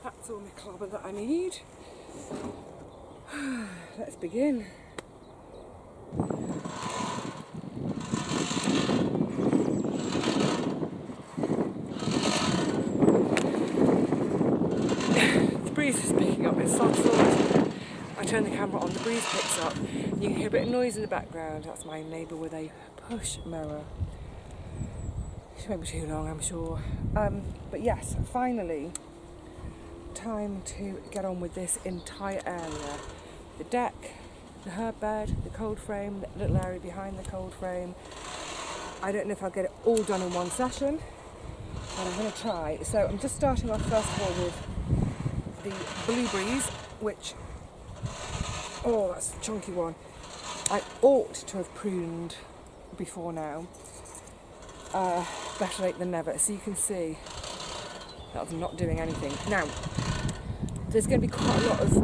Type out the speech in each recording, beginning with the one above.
That's all my clobber that I need. Let's begin. The breeze is picking up, it's soft. I turn the camera on, the breeze picks up. You can hear a bit of noise in the background. That's my neighbour with a push mower. It won't be too long, I'm sure. But yes, finally, time to get on with this entire area. The deck, the herb bed, the cold frame, the little area behind the cold frame. I don't know if I'll get it all done in one session, but I'm going to try. So I'm just starting off first of all with the blueberries, which, oh, that's a chunky one. I ought to have pruned before now. Better late than never. So you can see that I'm not doing anything. Now, there's going to be quite a lot of...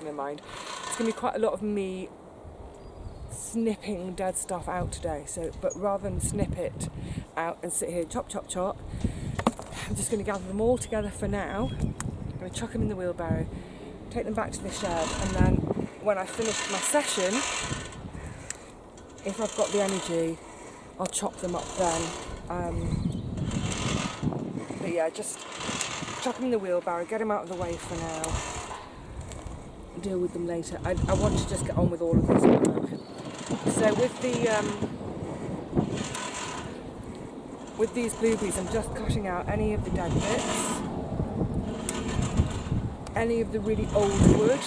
never mind. It's going to be quite a lot of me snipping dead stuff out today. So, but rather than snip it out and sit here chop, chop, chop, I'm just going to gather them all together for now. I'm going to chuck them in the wheelbarrow, take them back to the shed, and then when I finish my session, if I've got the energy, I'll chop them up then. But yeah, just chuck them in the wheelbarrow, get them out of the way for now, deal with them later. I want to just get on with all of this work. So with these blueberries, I'm just cutting out any of the dead bits, any of the really old wood,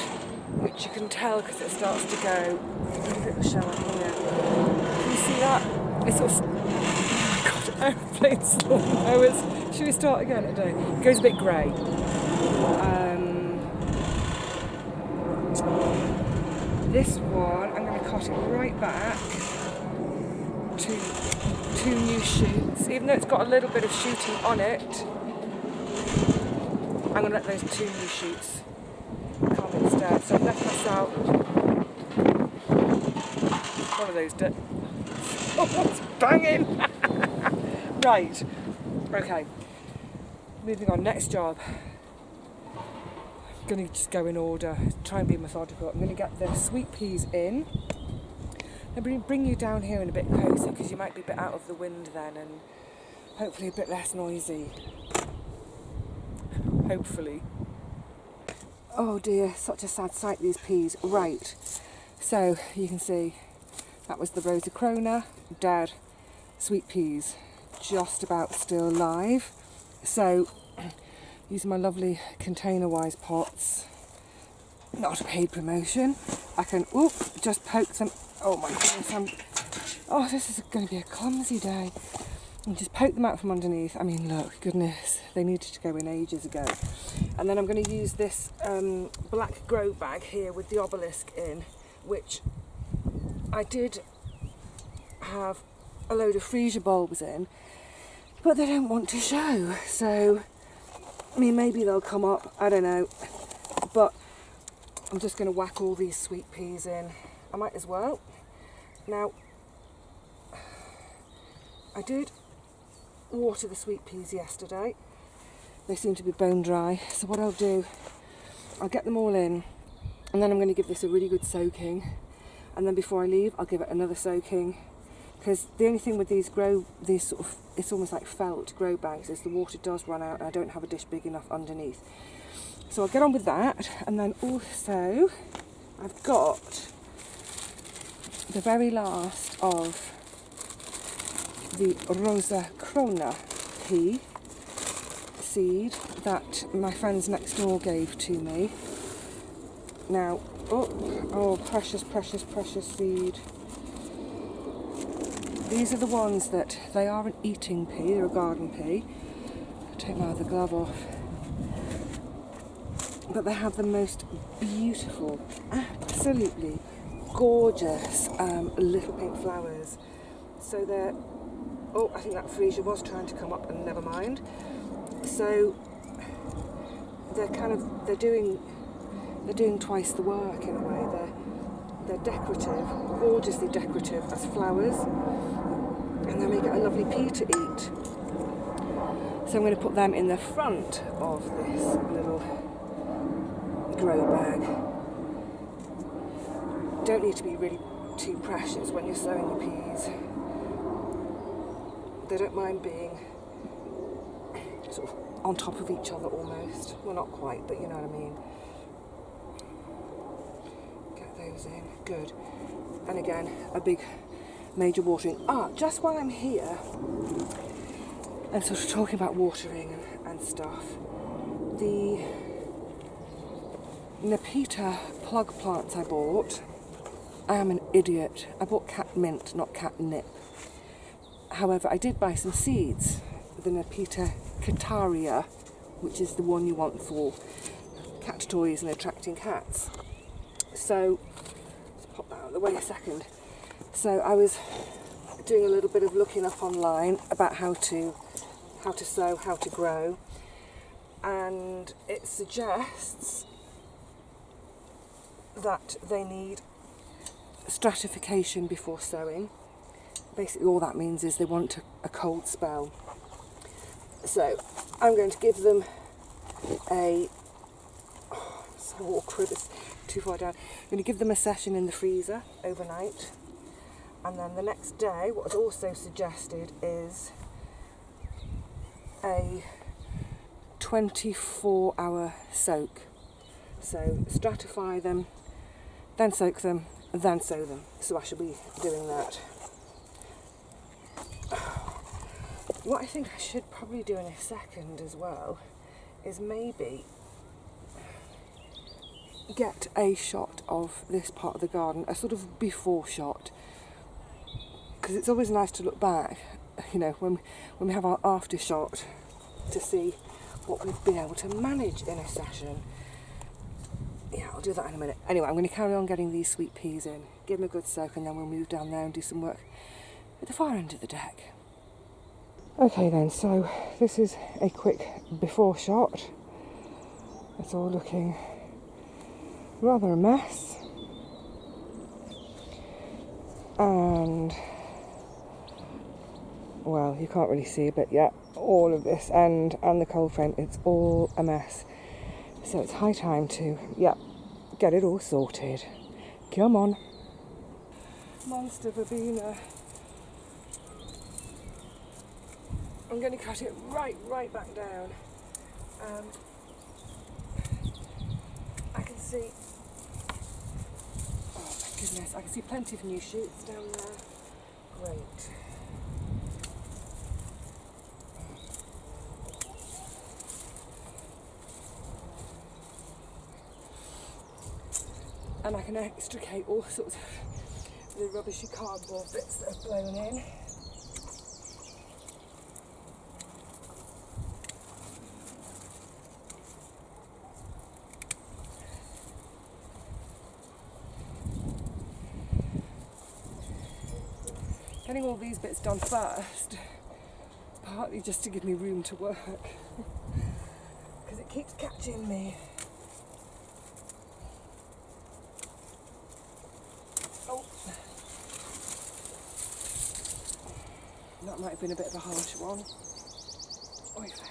which you can tell because it starts to go. If it will show up here. Can you see that? It's sort of, oh my god, aeroplanes, lawnmowers. Should we start again? I don't know. It goes a bit grey. This one, I'm going to cut it right back to 2 new shoots. Even though it's got a little bit of shooting on it, I'm going to let those 2 new shoots come instead. So I've left myself one of those. Oh, what's banging? Right. Okay. Moving on. Next job. I'm going to just go in order. Try and be methodical. I'm going to get the sweet peas in. I'm going to bring you down here in a bit closer because you might be a bit out of the wind then and hopefully a bit less noisy. Hopefully. Oh dear, such a sad sight, these peas. Right. So you can see that was the Rosacrona, dead. Sweet peas, just about still alive. So, using my lovely container-wise pots, not a paid promotion, I can, just poke them. Oh my goodness, this is going to be a clumsy day. And just poke them out from underneath. I mean, look, goodness, they needed to go in ages ago. And then I'm going to use this black grow bag here with the obelisk in, which I did have a load of freesia bulbs in, but they don't want to show. So, I mean, maybe they'll come up, I don't know. But I'm just going to whack all these sweet peas in. I might as well. Now, I did water the sweet peas yesterday. They seem to be bone dry. So what I'll do, I'll get them all in, and then I'm going to give this a really good soaking. And then before I leave, I'll give it another soaking. Because the only thing with these sort of, it's almost like felt grow bags, is the water does run out and I don't have a dish big enough underneath. So I'll get on with that. And then also, I've got the very last of the Rosacrona pea seed that my friends next door gave to me. Now, oh, precious, precious, precious seed. These are the ones that, they are an eating pea, they're a garden pea. I'll take my other glove off. But they have the most beautiful, absolutely gorgeous little pink flowers. So they're, I think that freesia was trying to come up and never mind. So they're doing twice the work in a way. They're decorative, gorgeously decorative as flowers, and then we get a lovely pea to eat. So I'm going to put them in the front of this little grow bag. Don't need to be really too precious when you're sowing your peas. They don't mind being sort of on top of each other almost. Well, not quite, but you know what I mean. Get those in. Good. And again, a big major watering. Just while I'm here and sort of talking about watering and stuff, the Nepeta plug plants I bought, I am an idiot. I bought catmint, not catnip. However, I did buy some seeds, the Nepeta cataria, which is the one you want for cat toys and attracting cats. So, let's pop that out of the way a second. So I was doing a little bit of looking up online about how to sow, how to grow, and it suggests that they need stratification before sowing. Basically all that means is they want a cold spell. So I'm going to give them it's so awkward, it's too far down. I'm going to give them a session in the freezer overnight, and then the next day what is also suggested is a 24-hour soak. So stratify them, then soak them, then sow them. So I shall be doing that. What I think I should probably do in a second as well is maybe get a shot of this part of the garden, a sort of before shot, because it's always nice to look back, you know, when we have our after shot, to see what we've been able to manage in a session. Yeah, I'll do that in a minute. Anyway, I'm going to carry on getting these sweet peas in, give them a good soak, and then we'll move down there and do some work at the far end of the deck. Okay then, so this is a quick before shot. It's all looking rather a mess. And, well, you can't really see, but yeah, all of this and the cold frame, it's all a mess. So it's high time to, get it all sorted. Come on. Monster verbena. I'm going to cut it right back down. I can see, oh my goodness, I can see plenty of new shoots down there. Great. And I can extricate all sorts of the rubbishy cardboard bits that have blown in. Getting all these bits done first, partly just to give me room to work, because it keeps catching me. Oh, that might have been a bit of a harsh one. Oy vey.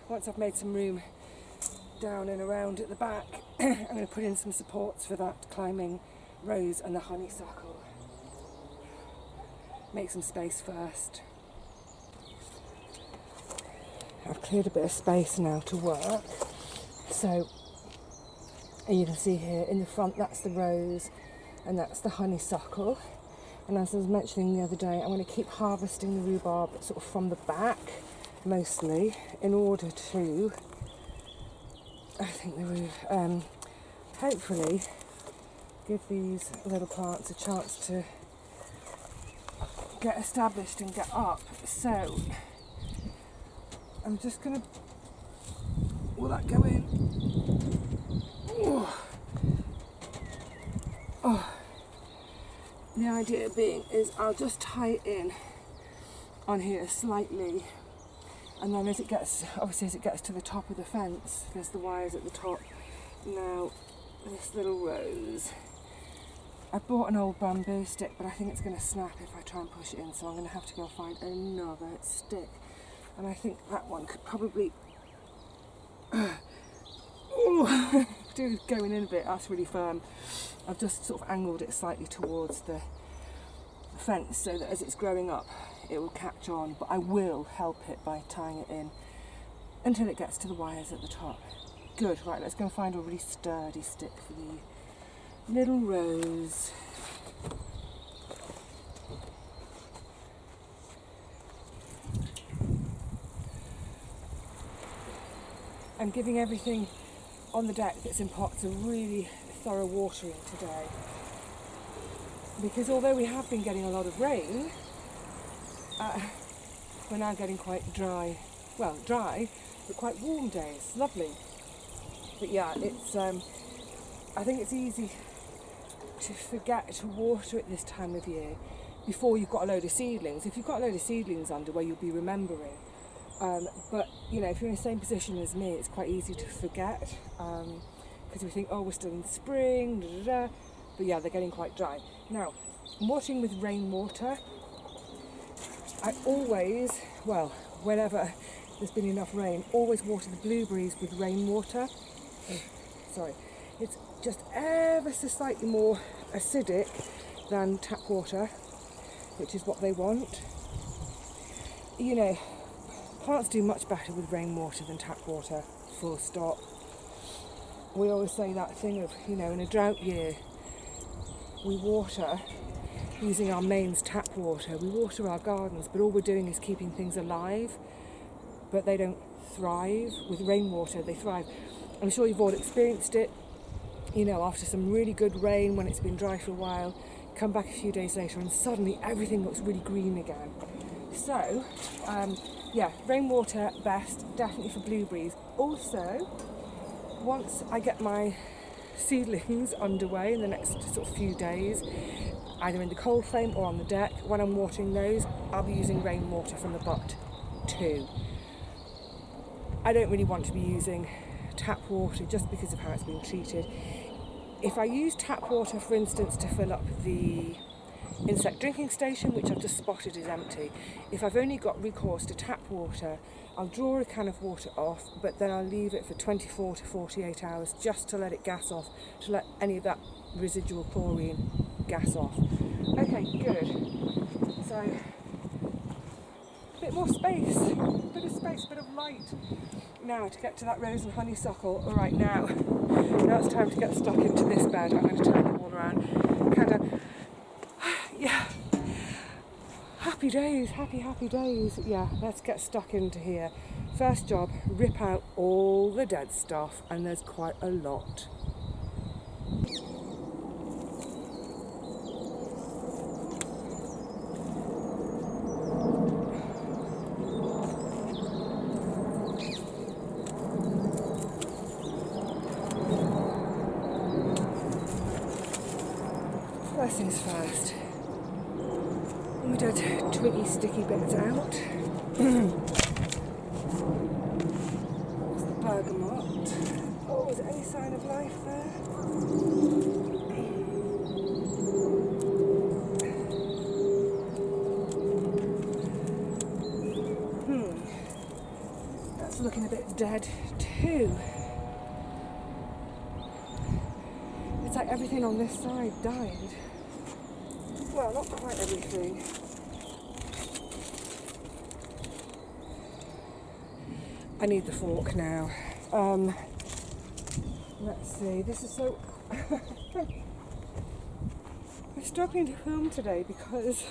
Once I've made some room down and around at the back, I'm going to put in some supports for that climbing rose and the honeysuckle. Make some space first. I've cleared a bit of space now to work. So you can see here in the front, that's the rose and that's the honeysuckle. And as I was mentioning the other day, I'm going to keep harvesting the rhubarb sort of from the back, mostly, in order to, I think hopefully give these little plants a chance to get established and get up. So I'm just going to, will that go in? Oh. Oh. The idea being is I'll just tie it in on here slightly, and then as it gets, obviously as it gets to the top of the fence, there's the wires at the top. Now this little rose, I bought an old bamboo stick, but I think it's going to snap if I try and push it in, so I'm going to have to go find another stick, and I think that one could probably do going in a bit. That's really firm. I've just sort of angled it slightly towards the fence so that as it's growing up it will catch on, but I will help it by tying it in until it gets to the wires at the top. Good, right, let's go and find a really sturdy stick for the little rose. I'm giving everything on the deck that's in pots a really thorough watering today, because although we have been getting a lot of rain, we're now getting quite dry, well dry, but quite warm days, lovely. But yeah, it's I think it's easy to forget to water it this time of year before you've got a load of seedlings. If you've got a load of seedlings underway, you'll be remembering. But you know, if you're in the same position as me, it's quite easy to forget, because we think, oh, we're still in spring, da, da, da. But yeah, they're getting quite dry. Now, watering with rainwater, I always, well, whenever there's been enough rain, always water the blueberries with rainwater. Sorry, it's just ever so slightly more acidic than tap water, which is what they want. You know, plants do much better with rainwater than tap water, full stop. We always say that thing of, you know, in a drought year, we water using our mains tap water. We water our gardens, but all we're doing is keeping things alive, but they don't thrive. With rainwater, they thrive. I'm sure you've all experienced it, you know, after some really good rain, when it's been dry for a while, come back a few days later and suddenly everything looks really green again. So, yeah, rainwater best, definitely for blueberries. Also, once I get my seedlings underway in the next sort of few days, either in the coldframe or on the deck, when I'm watering those, I'll be using rainwater from the butt too. I don't really want to be using tap water just because of how it's been treated. If I use tap water, for instance, to fill up the insect drinking station, which I've just spotted is empty, if I've only got recourse to tap water, I'll draw a can of water off, but then I'll leave it for 24 to 48 hours just to let it gas off, to let any of that residual chlorine gas off. Okay, good. So, a bit more space, bit of space, bit of light. Now to get to that rose and honeysuckle. All right, now it's time to get stuck into this bed. I'm going to turn it all around. Kind of, yeah. Happy days, happy days. Yeah, let's get stuck into here. First job, rip out all the dead stuff, and there's quite a lot. First things first. We did twiggy sticky bits out. There's the bergamot. Oh, is there any sign of life there? That's looking a bit dead too. It's like everything on this side died. Well, not quite everything. I need the fork now. Let's see, this is so... I'm struggling to film today because...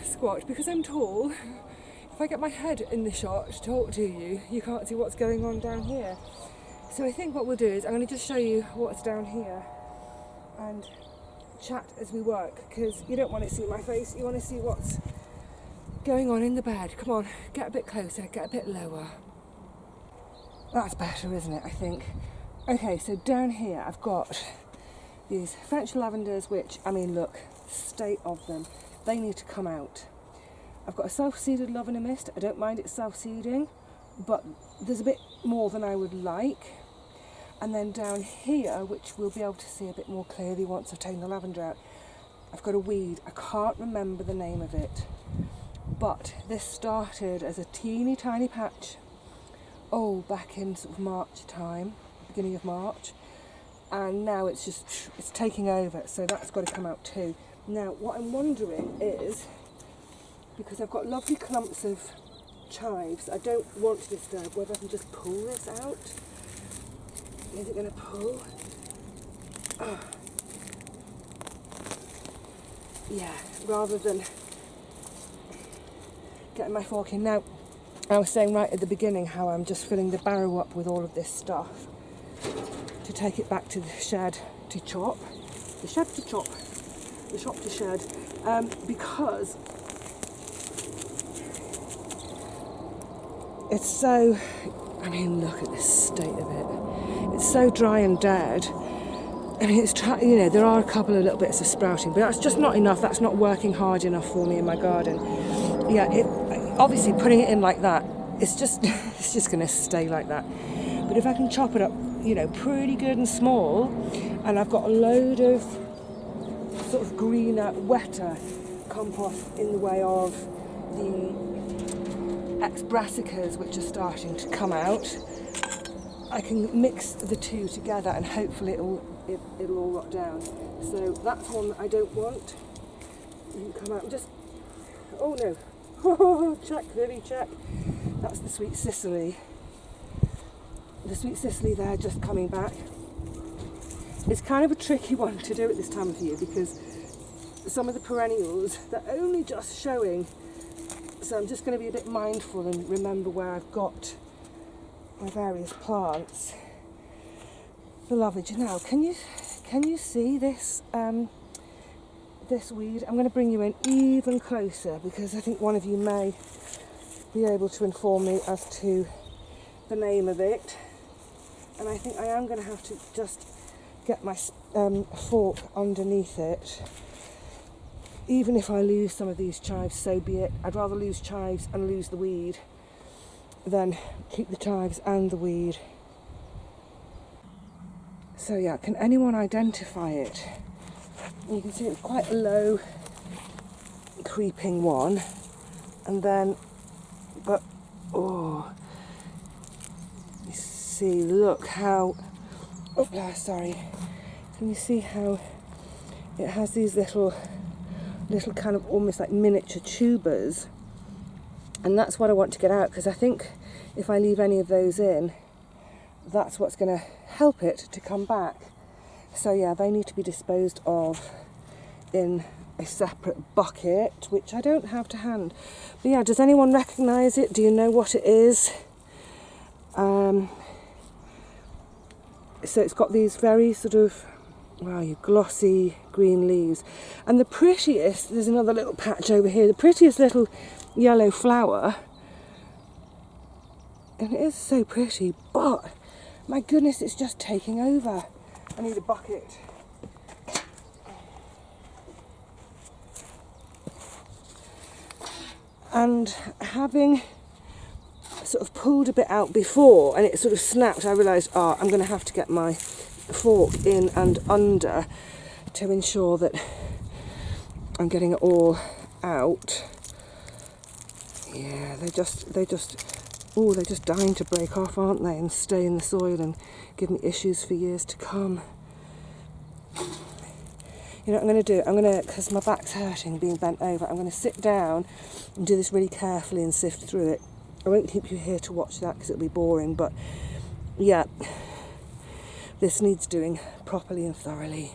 Squatch, because I'm tall. If I get my head in the shot to talk to you, you can't see what's going on down here. So I think what we'll do is I'm going to just show you what's down here and chat as we work, because you don't want to see my face, you want to see what's going on in the bed. Come on, get a bit closer, get a bit lower. That's better, isn't it, I think? Okay, so down here I've got these French lavenders, which, I mean, look, state of them. They need to come out. I've got a self-seeded lavender mist. I don't mind it self-seeding, but there's a bit more than I would like. And then down here, which we'll be able to see a bit more clearly once I've taken the lavender out, I've got a weed. I can't remember the name of it, but this started as a teeny tiny patch, back in sort of March time, beginning of March, and now it's taking over, so that's got to come out too. Now, what I'm wondering is, because I've got lovely clumps of chives, I don't want to disturb, whether I can just pull this out. Is it going to pull? Oh. Yeah, rather than getting my fork in. Now, I was saying right at the beginning how I'm just filling the barrow up with all of this stuff to take it back to the shed to chop. The shed to chop. The shop to shed. Because it's so, I mean, look at this state of it. It's so dry and dead. I mean, there are a couple of little bits of sprouting, but that's just not enough. That's not working hard enough for me in my garden. Yeah, obviously putting it in like that, it's just going to stay like that. But if I can chop it up, pretty good and small, and I've got a load of sort of greener, wetter compost in the way of the ex-brassicas, which are starting to come out, I can mix the two together and hopefully it'll all rot down. So that's one that I don't want. You can come out and just, oh no, check, Vivi, check. That's the sweet Sicily. The sweet Sicily there just coming back. It's kind of a tricky one to do at this time of year because some of the perennials, they're only just showing. So I'm just going to be a bit mindful and remember where I've got my various plants. Beloved, now, can you see this this weed? I'm going to bring you in even closer because I think one of you may be able to inform me as to the name of it. And I think I am going to have to just get my fork underneath it. Even if I lose some of these chives, so be it. I'd rather lose chives and lose the weed than keep the chives and the weed. So yeah, can anyone identify it? You can see it's quite a low creeping one, and then, but you see, look how, sorry, can you see how it has these little kind of almost like miniature tubers, and that's what I want to get out, because I think if I leave any of those in, that's what's going to help it to come back. So yeah, they need to be disposed of in a separate bucket, which I don't have to hand. But yeah, does anyone recognise it? Do you know what it is? So it's got these very sort of, glossy green leaves. And the prettiest, there's another little patch over here, the prettiest little yellow flower. And it is so pretty, but my goodness, it's just taking over. I need a bucket. And having sort of pulled a bit out before and it sort of snapped, I realised, I'm going to have to get my fork in and under to ensure that I'm getting it all out. Yeah, they're just dying to break off, aren't they, and stay in the soil and give me issues for years to come. You know what I'm going to do? Because my back's hurting being bent over, I'm going to sit down and do this really carefully and sift through it. I won't keep you here to watch that because it'll be boring, but yeah, this needs doing properly and thoroughly.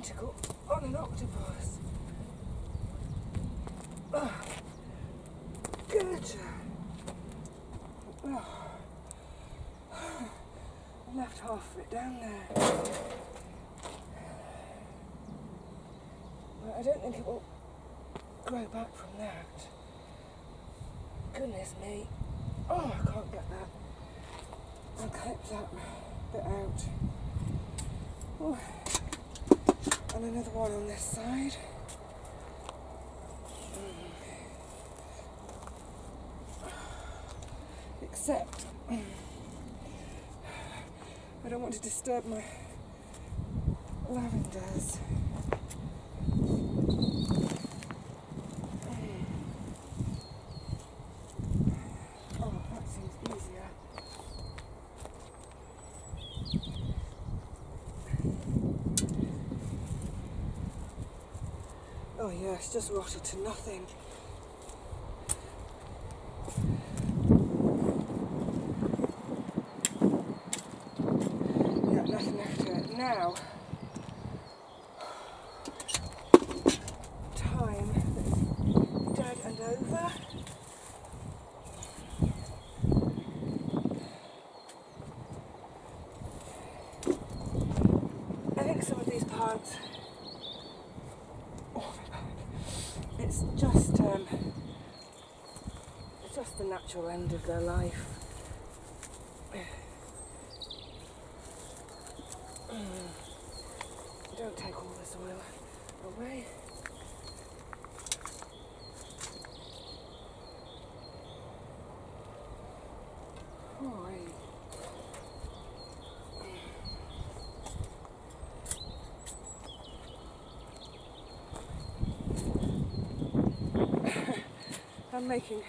tentacle on an octopus. Oh, good. Oh. I left half of it down there. But I don't think it will grow back from that. Goodness me. Oh, I can't get that. I'll clip that bit out. Oh. And another one on this side. Except I don't want to disturb my lavenders. Oh, that seems easier. Oh yeah, it's just rotted to nothing. Yeah, nothing left to it. Now, time that's dead and over. I think some of these plants, it's just the natural end of their life. Don't take all the soil away. Alright. I'm making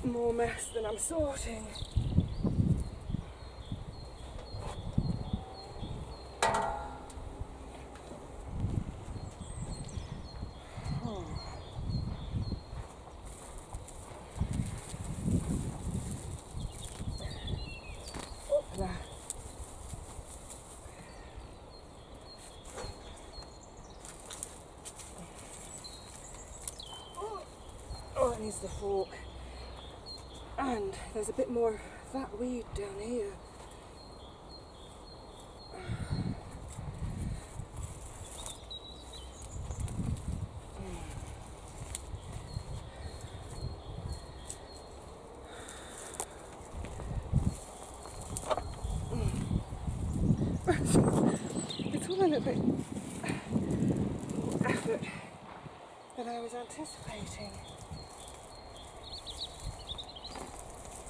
more mess than I'm sorting. Oh, it needs the fork. And there's a bit more of that weed down here. It's all a little bit effort than I was anticipating.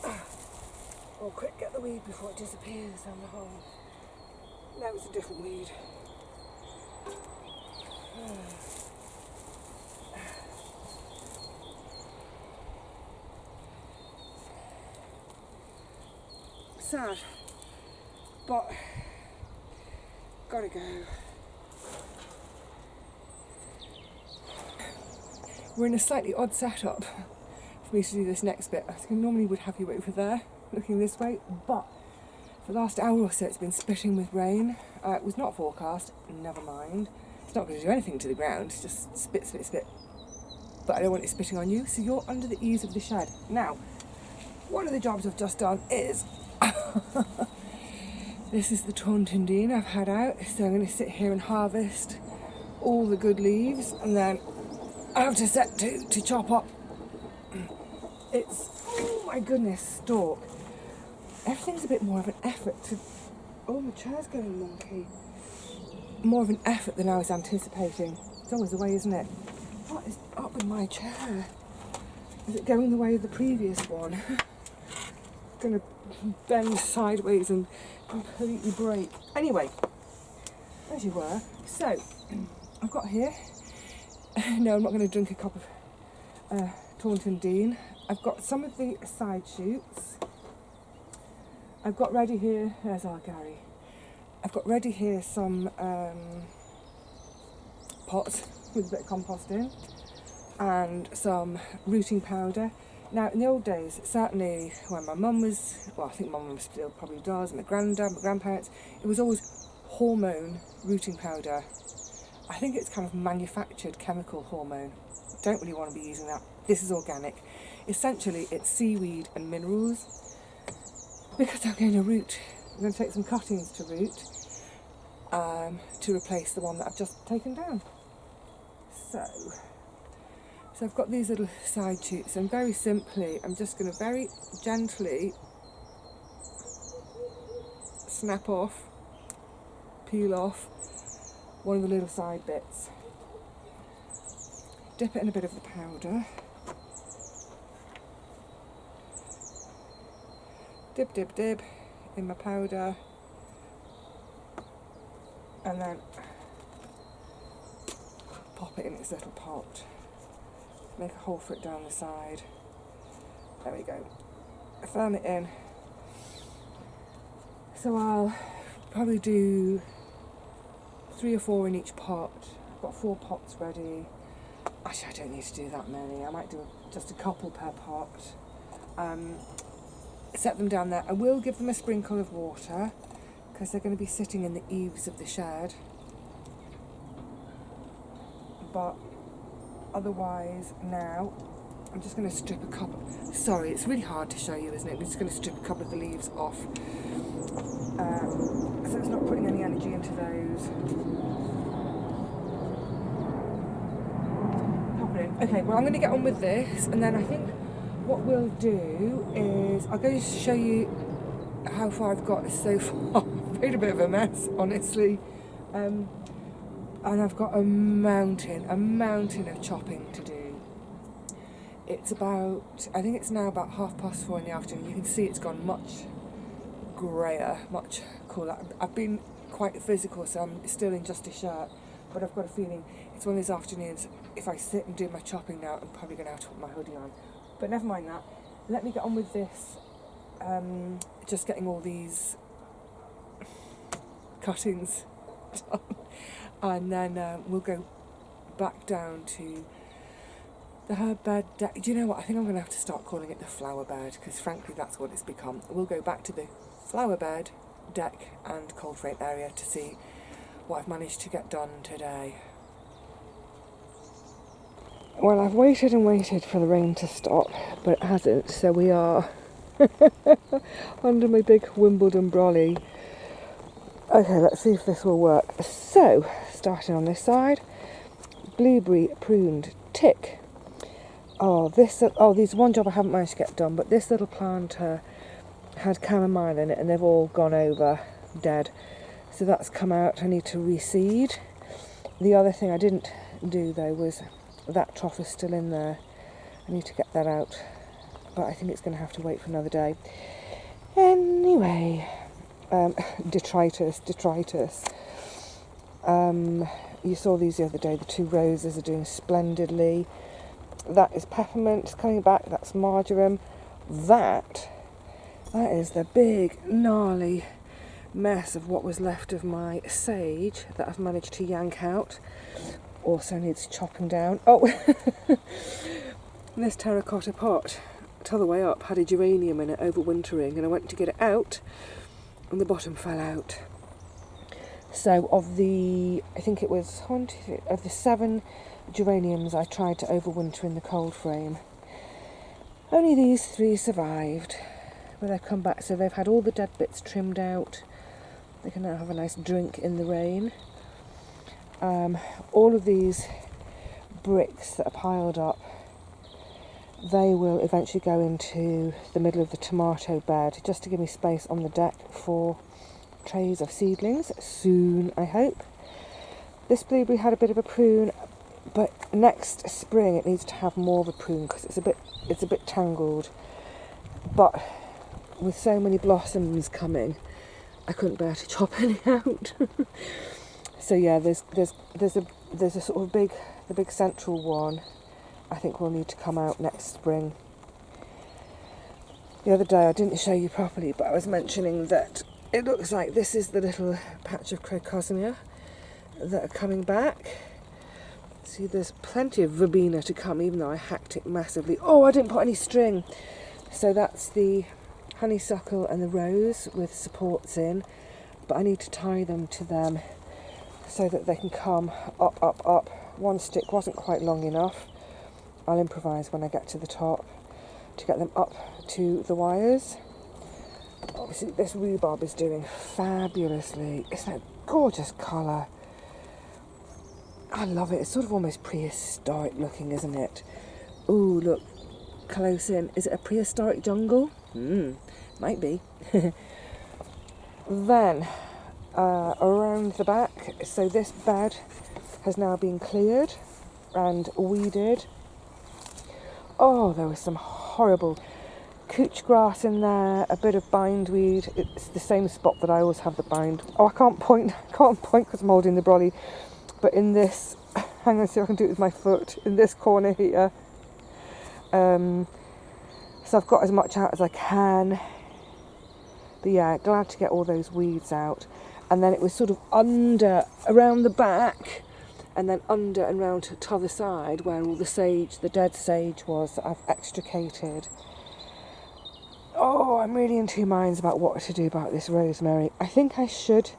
Oh, quick, get the weed before it disappears down the hole. No, it's a different weed. Sad, but gotta go. We're in a slightly odd setup for me to do this next bit. I think I normally would have you over there, looking this way, but for the last hour or so it's been spitting with rain. It was not forecast, never mind. It's not going to do anything to the ground, it's just spit, spit, spit. But I don't want it spitting on you, so you're under the eaves of the shed. Now, one of the jobs I've just done is this is the Taunton Dean I've had out, so I'm going to sit here and harvest all the good leaves, and then I have to set to chop up. It's, oh my goodness, stalk. Everything's a bit more of an effort to, oh, my chair's going wonky. More of an effort than I was anticipating. It's always the way, isn't it? What is up with my chair? Is it going the way of the previous one? Going to bend sideways and completely break. Anyway, as you were, so I've got here, no, I'm not going to drink a cup of Taunton Dean. I've got some of the side shoots. I've got ready here, there's our Gary. I've got ready here some pots with a bit of compost in and some rooting powder. Now, in the old days, certainly when my mum was, well, I think my mum still probably does, and my granddad, my grandparents, it was always hormone rooting powder. I think it's kind of manufactured chemical hormone. Don't really want to be using that. This is organic. Essentially, it's seaweed and minerals. Because I'm going to take some cuttings to root to replace the one that I've just taken down. So I've got these little side shoots, and very simply, I'm just going to very gently snap off, peel off one of the little side bits. Dip it in a bit of the powder. Dip in my powder, and then pop it in its little pot. Make a hole for it down the side. There we go. Firm it in. So I'll probably do 3 or 4 in each pot. I've got 4 pots ready. Actually, I don't need to do that many. I might do just a couple per pot. Set them down there. I will give them a sprinkle of water because they're going to be sitting in the eaves of the shed. But otherwise, now I'm just going to strip a couple. Sorry, it's really hard to show you, isn't it? I'm just going to strip a couple of the leaves off, so it's not putting any energy into those. Pop it in. Okay, well, I'm going to get on with this, and then I think what we'll do is I'll go show you how far I've got so far. I've made a bit of a mess, honestly. And I've got a mountain of chopping to do. It's about, I think it's now about 4:30 in the afternoon. You can see it's gone much greyer, much cooler. I've been quite physical, so I'm still in just a shirt, but I've got a feeling it's one of these afternoons, if I sit and do my chopping now, I'm probably going to have to put my hoodie on. But never mind that. Let me get on with this. Just getting all these cuttings done. And then we'll go back down to the herb bed deck. Do you know what? I think I'm going to have to start calling it the flower bed, because frankly that's what it's become. We'll go back to the flower bed deck and coldframe area to see what I've managed to get done today. Well, I've waited and waited for the rain to stop, but it hasn't, so we are under my big Wimbledon brolly. Okay, let's see if this will work. So, starting on this side, blueberry pruned tick. There's one job I haven't managed to get done, but this little planter had chamomile in it and they've all gone over dead. So that's come out. I need to reseed. The other thing I didn't do though was that trough is still in there. I need to get that out, but I think it's going to have to wait for another day. Anyway, detritus. You saw these the other day. The 2 roses are doing splendidly. That is peppermint coming back. That's marjoram. That is the big gnarly mess of what was left of my sage that I've managed to yank out. Also needs chopping down. Oh, this terracotta pot, t'other way up, had a geranium in it overwintering, and I went to get it out, and the bottom fell out. So of the, I think it was of the 7 geraniums I tried to overwinter in the cold frame, only these 3 survived. But they've come back, so they've had all the dead bits trimmed out. They can now have a nice drink in the rain. All of these bricks that are piled up, they will eventually go into the middle of the tomato bed, just to give me space on the deck for trays of seedlings soon, I hope. This blueberry had a bit of a prune, but next spring it needs to have more of a prune because it's a bit tangled. But with so many blossoms coming, I couldn't bear to chop any out. So yeah, there's a sort of the big central one. I think will need to come out next spring. The other day I didn't show you properly, but I was mentioning that it looks like this is the little patch of crocosmia that are coming back. See, there's plenty of verbena to come, even though I hacked it massively. Oh, I didn't put any string. So that's the honeysuckle and the rose with supports in. but I need to tie them to them so that they can come up, up, up. One stick wasn't quite long enough. I'll improvise when I get to the top to get them up to the wires. Obviously this rhubarb is doing fabulously. It's that gorgeous colour. I love it. It's sort of almost prehistoric looking, isn't it? Ooh, look, close in. Is it a prehistoric jungle? Might be. Then, around the back, so this bed has now been cleared and weeded. Oh, there was some horrible couch grass in there, a bit of bindweed. It's the same spot that I always have the bind. Oh, I can't point because I'm holding the brolly. But in this, hang on, see if I can do it with my foot, in this corner here. So I've got as much out as I can. But yeah, glad to get all those weeds out. And then it was sort of under, around the back, and then under and round to the other side where all the sage, the dead sage was, that I've extricated. Oh, I'm really in two minds about what to do about this rosemary. I think I should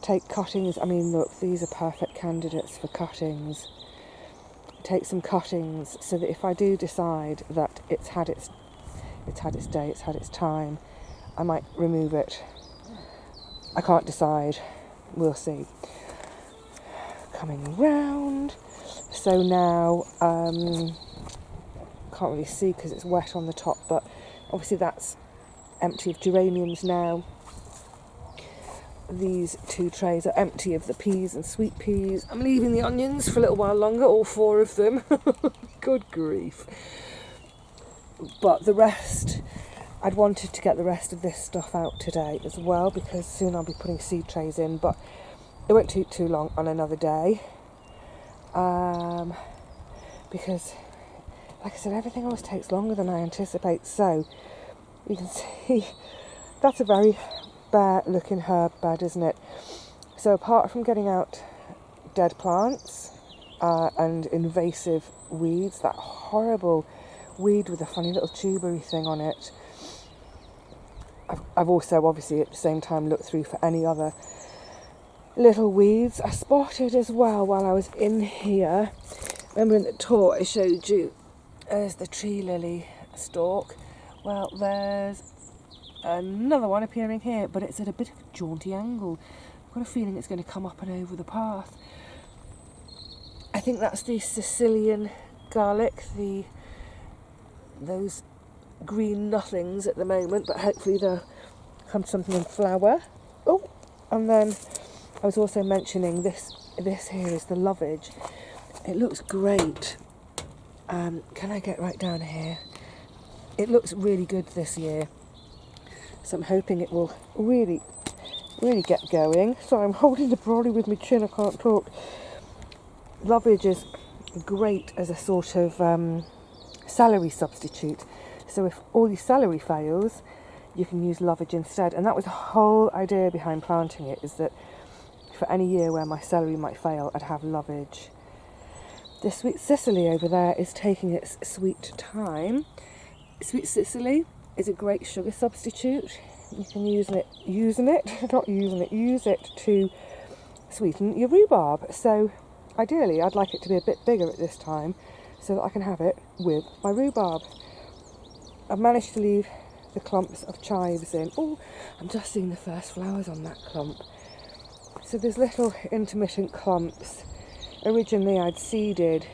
take cuttings. I mean, look, these are perfect candidates for cuttings. Take some cuttings so that if I do decide that it's had its day, it's had its time, I might remove it. I can't decide. We'll see. Coming round. So now, can't really see because it's wet on the top, but obviously that's empty of geraniums now. These two trays are empty of the peas and sweet peas. I'm leaving the onions for a little while longer, all 4 of them. Good grief. But the rest, I'd wanted to get the rest of this stuff out today as well, because soon I'll be putting seed trays in, but it won't take too long on another day. Because, like I said, everything always takes longer than I anticipate. So, you can see, that's a very bare looking herb bed, isn't it? So apart from getting out dead plants and invasive weeds, that horrible weed with a funny little tubery thing on it, I've also obviously at the same time looked through for any other little weeds. I spotted as well while I was in here, remember in the tour I showed you, there's the tree lily stalk. Well, there's another one appearing here, but it's at a bit of a jaunty angle. I've got a feeling it's going to come up and over the path. I think that's the Sicilian garlic, those green nothings at the moment, but hopefully they'll come to something in flower. Oh, and then I was also mentioning this here is the lovage. It looks great. Can I get right down here? It looks really good this year. So I'm hoping it will really, really get going. Sorry, I'm holding the brolly with my chin, I can't talk. Lovage is great as a sort of celery substitute. So if all your celery fails, you can use lovage instead. And that was the whole idea behind planting it, is that for any year where my celery might fail, I'd have lovage. This sweet Sicily over there is taking its sweet time. Sweet Sicily is a great sugar substitute. You can use it to sweeten your rhubarb. So ideally I'd like it to be a bit bigger at this time so that I can have it with my rhubarb. I've managed to leave the clumps of chives in. Oh, I'm just seeing the first flowers on that clump. So there's little intermittent clumps. Originally I'd seeded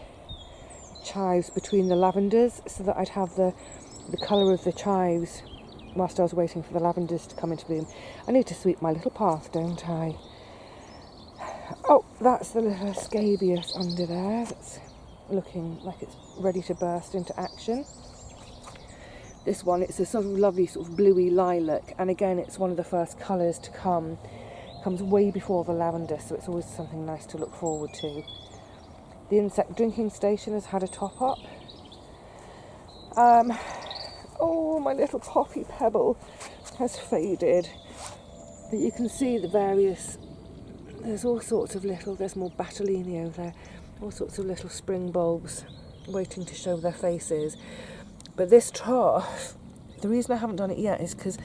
chives between the lavenders so that I'd have the colour of the chives whilst I was waiting for the lavenders to come into bloom. I need to sweep my little path, don't I? Oh, that's the little scabious under there. That's looking like it's ready to burst into action. This one, it's a sort of lovely sort of bluey lilac, and again it's one of the first colours to come. It comes way before the lavender, so it's always something nice to look forward to. The insect drinking station has had a top up. Oh, my little poppy pebble has faded. But you can see the various, there's all sorts of little, there's more Battellini over there, all sorts of little spring bulbs waiting to show their faces. But this trough, the reason I haven't done it yet is because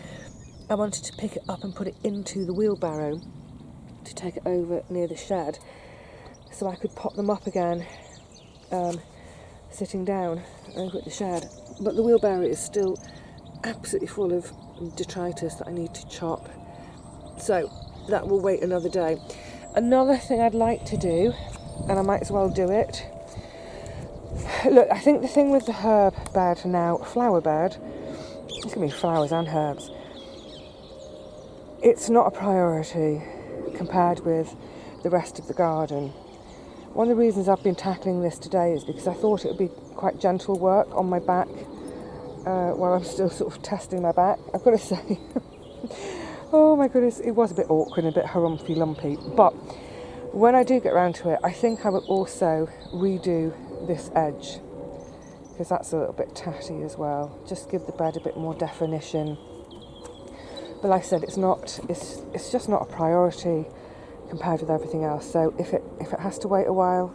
I wanted to pick it up and put it into the wheelbarrow to take it over near the shed so I could pop them up again sitting down over at the shed. But the wheelbarrow is still absolutely full of detritus that I need to chop, so that will wait another day. Another thing I'd like to do, and I might as well do it, look, I think the thing with the herb bed now, flower bed, it's going to be flowers and herbs, it's not a priority compared with the rest of the garden. One of the reasons I've been tackling this today is because I thought it would be quite gentle work on my back while I'm still sort of testing my back. I've got to say, oh my goodness, it was a bit awkward and a bit harumphy lumpy. But when I do get around to it, I think I will also redo this edge, because that's a little bit tatty as well. Just give the bed a bit more definition. But like I said, it's just not a priority compared with everything else. So if it has to wait a while,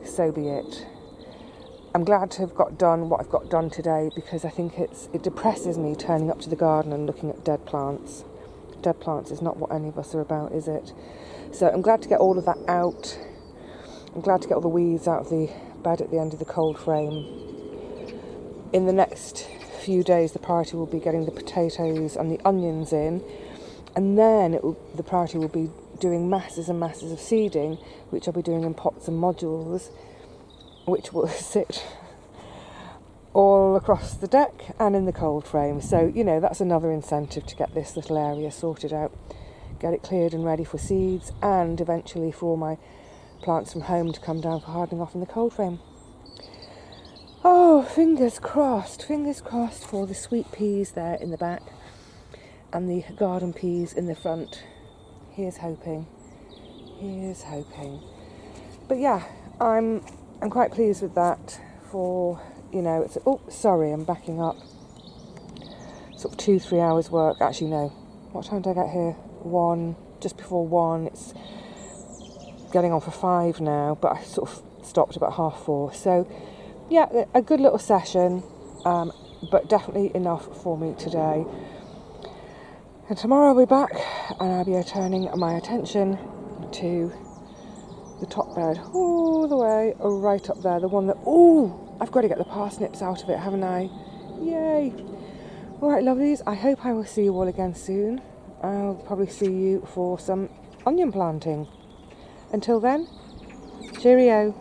so be it. I'm glad to have got done what I've got done today, because I think it depresses me turning up to the garden and looking at dead plants. Dead plants is not what any of us are about, is it? So I'm glad to get all of that out. I'm glad to get all the weeds out of the bed at the end of the cold frame. In the next few days, the priority will be getting the potatoes and the onions in, and then the priority will be doing masses and masses of seeding, which I'll be doing in pots and modules, which will sit all across the deck and in the cold frame. So, you know, that's another incentive to get this little area sorted out, get it cleared and ready for seeds, and eventually for all my plants from home to come down for hardening off in the cold frame. Oh, fingers crossed for the sweet peas there in the back and the garden peas in the front. Here's hoping. But yeah, I'm quite pleased with that. For, you know, I'm backing up. Sort of 2-3 hours work. Actually, no. What time did I get here? 1, just before 1. It's getting on for 5 now, but I sort of stopped about 4:30. So yeah, a good little session, but definitely enough for me today. And tomorrow I'll be back and I'll be turning my attention to the top bed all the way right up there. The one that, I've got to get the parsnips out of it, haven't I? Yay! Alright, lovelies, I hope I will see you all again soon. I'll probably see you for some onion planting. Until then, cheerio.